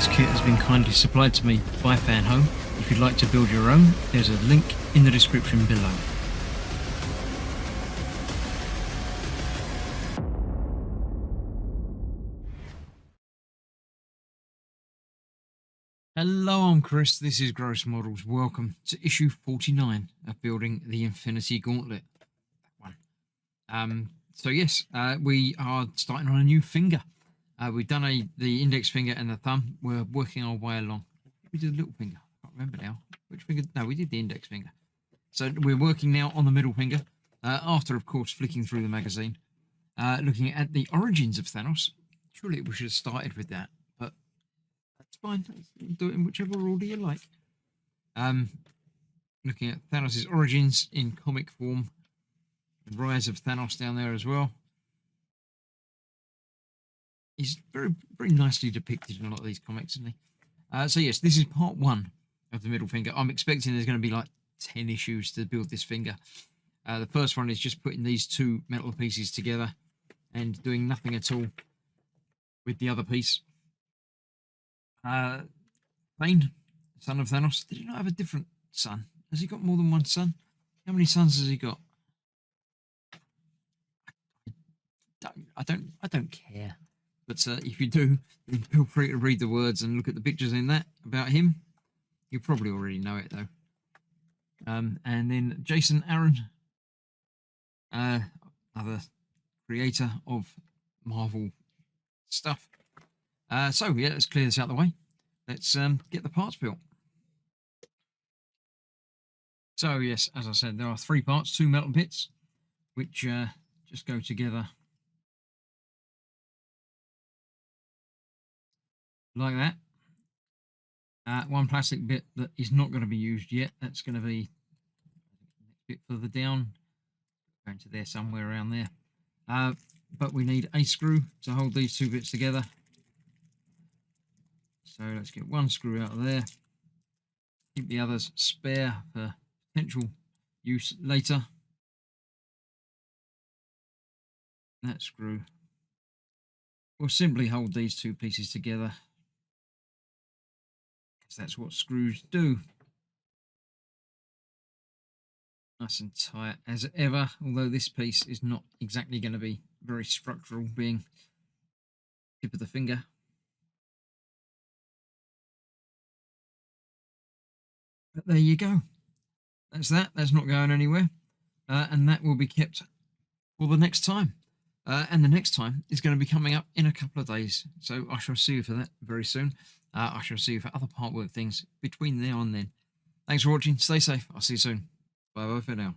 This kit has been kindly supplied to me by Fanhome. If you'd like to build your own, there's a link in the description below. Hello, I'm Chris, this is Gross Models. Welcome to issue 49 of building the Infinity Gauntlet. That one. So yes, we are starting on a new finger. We've done the index finger and the thumb. We're working our way along. We did the little finger. I can't remember now. Which finger? No, we did the index finger. So we're working now on the middle finger. After, of course, flicking through the magazine, looking at the origins of Thanos. Surely we should have started with that, but that's fine. Do it in whichever order you like. Looking at Thanos' origins in comic form. The rise of Thanos down there as well. He's very, very nicely depicted in a lot of these comics, isn't he? So yes, this is part one of the middle finger. I'm expecting there's going to be like 10 issues to build this finger. The first one is just putting these two metal pieces together and doing nothing at all with the other piece. Bane, son of Thanos, did he not have a different son? Has he got more than one son? How many sons has he got? I don't care. But if you do, then feel free to read the words and look at the pictures in that about him. You probably already know it though. And then Jason Aaron, another creator of Marvel stuff. So yeah, let's clear this out of the way. Let's get the parts built. So yes, as I said, there are 3 parts, 2 metal bits, which just go together like that. 1 plastic bit that is not going to be used yet. That's going to be the next bit further down, going to there somewhere around there. But we need a screw to hold these 2 bits together. So let's get 1 screw out of there. Keep the others spare for potential use later. That screw will simply hold these 2 pieces together, because that's what screws do. Nice and tight as ever, although this piece is not exactly going to be very structural, being tip of the finger. But there you go. That's that. That's not going anywhere. And that will be kept for the next time. And the next time is going to be coming up in a couple of days. So I shall see you for that very soon. I shall see you for other part work things between now and then. Thanks for watching. Stay safe. I'll see you soon. Bye bye for now.